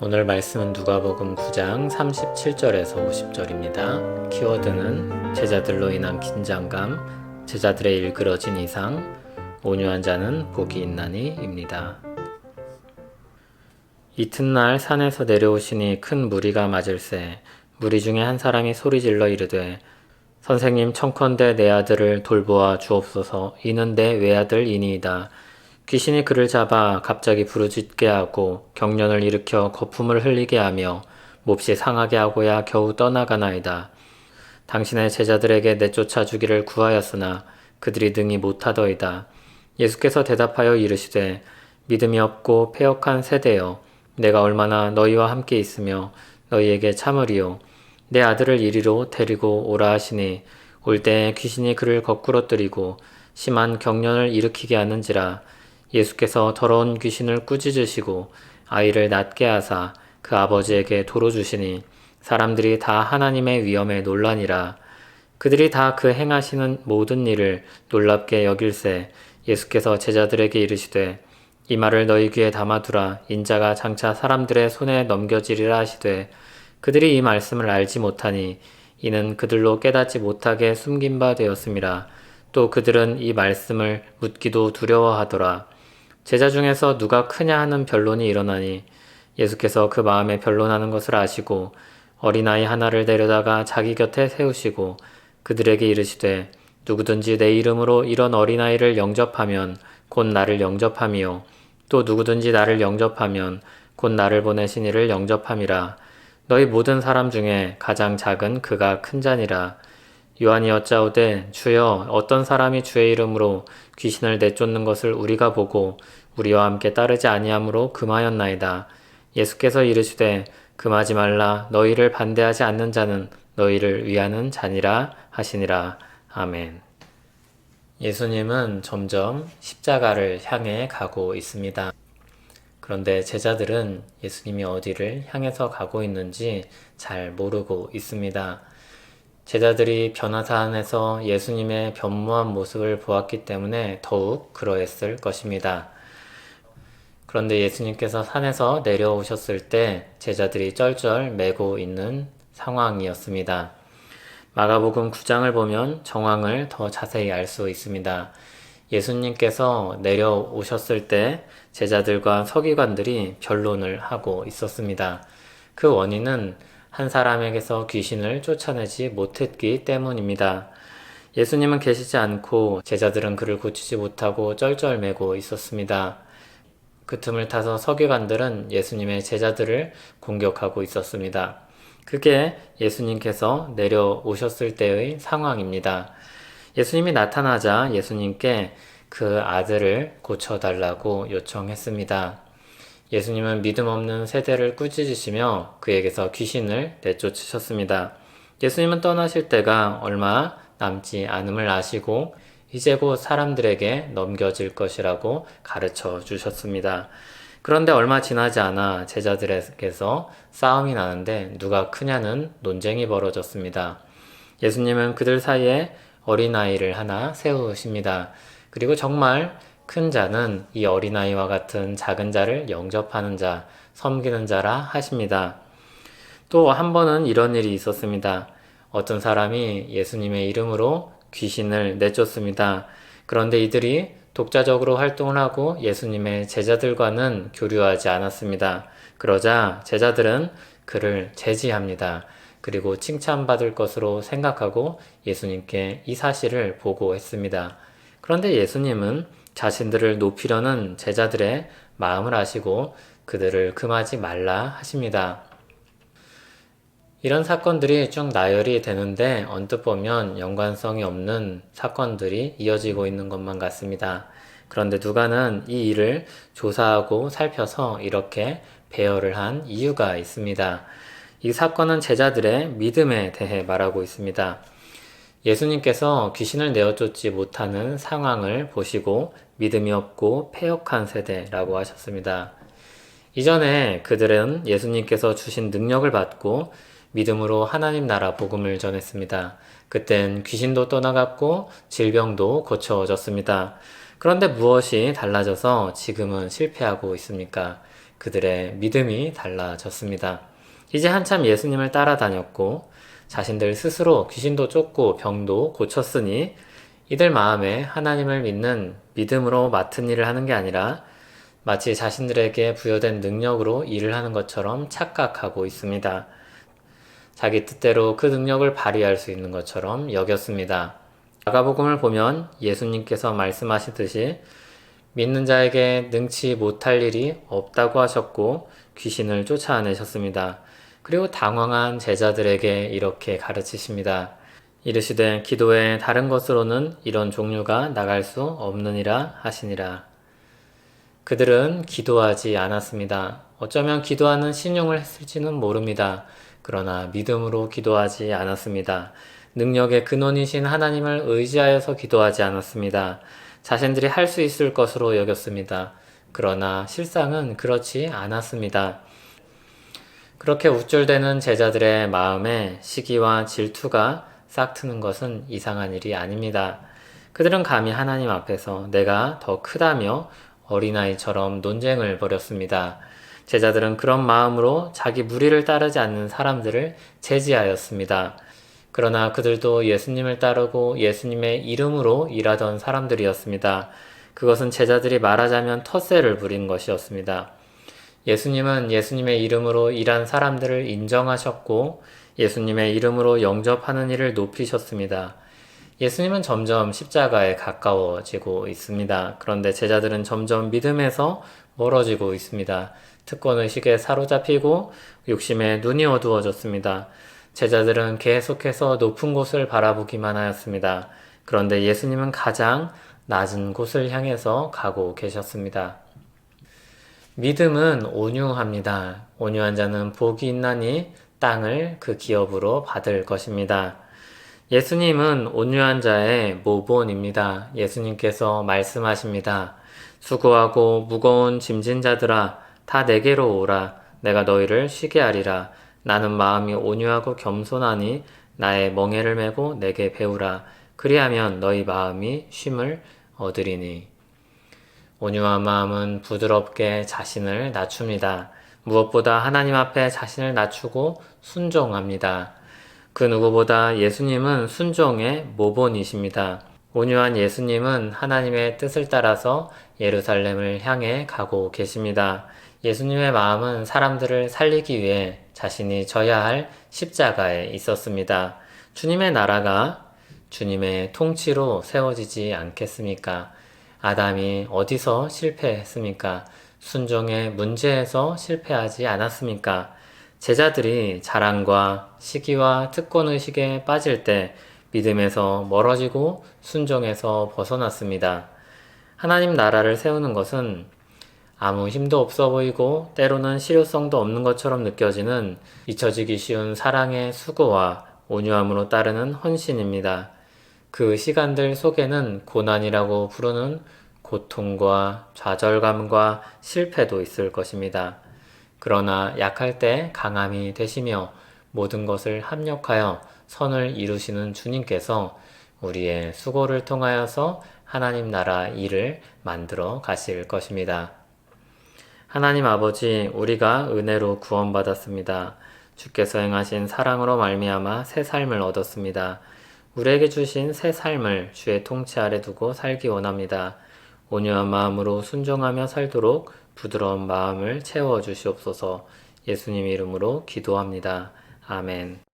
오늘 말씀은 누가복음 9장 37절에서 50절입니다. 키워드는 제자들로 인한 긴장감, 제자들의 일그러진 이상, 온유한 자는 복이 있나니입니다. 이튿날 산에서 내려오시니 큰 무리가 맞을세 무리 중에 한 사람이 소리질러 이르되 선생님 청컨대 내 아들을 돌보아 주옵소서. 이는 내 외아들이니이다. 귀신이 그를 잡아 갑자기 부르짖게 하고 경련을 일으켜 거품을 흘리게 하며 몹시 상하게 하고야 겨우 떠나가나이다. 당신의 제자들에게 내쫓아 주기를 구하였으나 그들이 능히 못하더이다. 예수께서 대답하여 이르시되 믿음이 없고 패역한 세대여, 내가 얼마나 너희와 함께 있으며 너희에게 참으리요. 내 아들을 이리로 데리고 오라 하시니 올 때에 귀신이 그를 거꾸러뜨리고 심한 경련을 일으키게 하는지라. 예수께서 더러운 귀신을 꾸짖으시고 아이를 낫게 하사 그 아버지에게 도로 주시니 사람들이 다 하나님의 위엄에 놀라니라. 그들이 다 그 행하시는 모든 일을 놀랍게 여길세 예수께서 제자들에게 이르시되 이 말을 너희 귀에 담아두라. 인자가 장차 사람들의 손에 넘겨지리라 하시되 그들이 이 말씀을 알지 못하니 이는 그들로 깨닫지 못하게 숨긴 바 되었음이라. 또 그들은 이 말씀을 묻기도 두려워하더라. 제자 중에서 누가 크냐 하는 변론이 일어나니 예수께서 그 마음에 변론하는 것을 아시고 어린아이 하나를 데려다가 자기 곁에 세우시고 그들에게 이르시되 누구든지 내 이름으로 이런 어린아이를 영접하면 곧 나를 영접함이요 또 누구든지 나를 영접하면 곧 나를 보내신 이를 영접함이라. 너희 모든 사람 중에 가장 작은 그가 큰 자니라. 요한이 여짜오되 주여 어떤 사람이 주의 이름으로 귀신을 내쫓는 것을 우리가 보고 우리와 함께 따르지 아니하므로 금하였나이다. 예수께서 이르시되 금하지 말라. 너희를 반대하지 않는 자는 너희를 위하는 자니라 하시니라. 아멘. 예수님은 점점 십자가를 향해 가고 있습니다. 그런데 제자들은 예수님이 어디를 향해서 가고 있는지 잘 모르고 있습니다. 제자들이 변화산에서 예수님의 변모한 모습을 보았기 때문에 더욱 그러했을 것입니다. 그런데 예수님께서 산에서 내려오셨을 때 제자들이 쩔쩔 매고 있는 상황이었습니다. 마가복음 9장을 보면 정황을 더 자세히 알 수 있습니다. 예수님께서 내려오셨을 때 제자들과 서기관들이 변론을 하고 있었습니다. 그 원인은 한 사람에게서 귀신을 쫓아내지 못했기 때문입니다. 예수님은 계시지 않고 제자들은 그를 고치지 못하고 쩔쩔매고 있었습니다. 그 틈을 타서 서기관들은 예수님의 제자들을 공격하고 있었습니다. 그게 예수님께서 내려오셨을 때의 상황입니다. 예수님이 나타나자 예수님께 그 아들을 고쳐달라고 요청했습니다. 예수님은 믿음 없는 세대를 꾸짖으시며 그에게서 귀신을 내쫓으셨습니다. 예수님은 떠나실 때가 얼마 남지 않음을 아시고 이제 곧 사람들에게 넘겨질 것이라고 가르쳐 주셨습니다. 그런데 얼마 지나지 않아 제자들에게서 싸움이 나는데 누가 크냐는 논쟁이 벌어졌습니다. 예수님은 그들 사이에 어린아이를 하나 세우십니다. 그리고 정말 큰 자는 이 어린아이와 같은 작은 자를 영접하는 자, 섬기는 자라 하십니다. 또 한 번은 이런 일이 있었습니다. 어떤 사람이 예수님의 이름으로 귀신을 내쫓습니다. 그런데 이들이 독자적으로 활동을 하고 예수님의 제자들과는 교류하지 않았습니다. 그러자 제자들은 그를 제지합니다. 그리고 칭찬받을 것으로 생각하고 예수님께 이 사실을 보고했습니다. 그런데 예수님은 자신들을 높이려는 제자들의 마음을 아시고 그들을 금하지 말라 하십니다. 이런 사건들이 쭉 나열이 되는데 언뜻 보면 연관성이 없는 사건들이 이어지고 있는 것만 같습니다. 그런데 누가는 이 일을 조사하고 살펴서 이렇게 배열을 한 이유가 있습니다. 이 사건은 제자들의 믿음에 대해 말하고 있습니다. 예수님께서 귀신을 내어쫓지 못하는 상황을 보시고 믿음이 없고 패역한 세대라고 하셨습니다. 이전에 그들은 예수님께서 주신 능력을 받고 믿음으로 하나님 나라 복음을 전했습니다. 그땐 귀신도 떠나갔고 질병도 고쳐졌습니다. 그런데 무엇이 달라져서 지금은 실패하고 있습니까? 그들의 믿음이 달라졌습니다. 이제 한참 예수님을 따라다녔고 자신들 스스로 귀신도 쫓고 병도 고쳤으니 이들 마음에 하나님을 믿는 믿음으로 맡은 일을 하는 게 아니라 마치 자신들에게 부여된 능력으로 일을 하는 것처럼 착각하고 있습니다. 자기 뜻대로 그 능력을 발휘할 수 있는 것처럼 여겼습니다. 마가복음을 보면 예수님께서 말씀하시듯이 믿는 자에게 능치 못할 일이 없다고 하셨고 귀신을 쫓아내셨습니다. 그리고 당황한 제자들에게 이렇게 가르치십니다. 이르시되 기도의 다른 것으로는 이런 종류가 나갈 수 없느니라 하시니라. 그들은 기도하지 않았습니다. 어쩌면 기도하는 신용을 했을지는 모릅니다. 그러나 믿음으로 기도하지 않았습니다. 능력의 근원이신 하나님을 의지하여서 기도하지 않았습니다. 자신들이 할 수 있을 것으로 여겼습니다. 그러나 실상은 그렇지 않았습니다. 그렇게 우쭐대는 제자들의 마음에 시기와 질투가 싹 트는 것은 이상한 일이 아닙니다. 그들은 감히 하나님 앞에서 내가 더 크다며 어린아이처럼 논쟁을 벌였습니다. 제자들은 그런 마음으로 자기 무리를 따르지 않는 사람들을 제지하였습니다. 그러나 그들도 예수님을 따르고 예수님의 이름으로 일하던 사람들이었습니다. 그것은 제자들이 말하자면 텃세를 부린 것이었습니다. 예수님은 예수님의 이름으로 일한 사람들을 인정하셨고 예수님의 이름으로 영접하는 일을 높이셨습니다. 예수님은 점점 십자가에 가까워지고 있습니다. 그런데 제자들은 점점 믿음에서 멀어지고 있습니다. 특권의식에 사로잡히고 욕심에 눈이 어두워졌습니다. 제자들은 계속해서 높은 곳을 바라보기만 하였습니다. 그런데 예수님은 가장 낮은 곳을 향해서 가고 계셨습니다. 믿음은 온유합니다. 온유한 자는 복이 있나니 땅을 그 기업으로 받을 것입니다. 예수님은 온유한 자의 모본입니다. 예수님께서 말씀하십니다. 수고하고 무거운 짐진 자들아 다 내게로 오라. 내가 너희를 쉬게 하리라. 나는 마음이 온유하고 겸손하니 나의 멍에를 메고 내게 배우라. 그리하면 너희 마음이 쉼을 얻으리니. 온유한 마음은 부드럽게 자신을 낮춥니다. 무엇보다 하나님 앞에 자신을 낮추고 순종합니다. 그 누구보다 예수님은 순종의 모본이십니다. 온유한 예수님은 하나님의 뜻을 따라서 예루살렘을 향해 가고 계십니다. 예수님의 마음은 사람들을 살리기 위해 자신이 져야 할 십자가에 있었습니다. 주님의 나라가 주님의 통치로 세워지지 않겠습니까? 아담이 어디서 실패했습니까? 순종의 문제에서 실패하지 않았습니까? 제자들이 자랑과 시기와 특권의식에 빠질 때 믿음에서 멀어지고 순종에서 벗어났습니다. 하나님 나라를 세우는 것은 아무 힘도 없어 보이고 때로는 실효성도 없는 것처럼 느껴지는 잊혀지기 쉬운 사랑의 수고와 온유함으로 따르는 헌신입니다. 그 시간들 속에는 고난이라고 부르는 고통과 좌절감과 실패도 있을 것입니다. 그러나 약할 때 강함이 되시며 모든 것을 합력하여 선을 이루시는 주님께서 우리의 수고를 통하여서 하나님 나라 일을 만들어 가실 것입니다. 하나님 아버지, 우리가 은혜로 구원받았습니다. 주께서 행하신 사랑으로 말미암아 새 삶을 얻었습니다. 우리에게 주신 새 삶을 주의 통치 아래 두고 살기 원합니다. 온유한 마음으로 순종하며 살도록 부드러운 마음을 채워 주시옵소서. 예수님 이름으로 기도합니다. 아멘.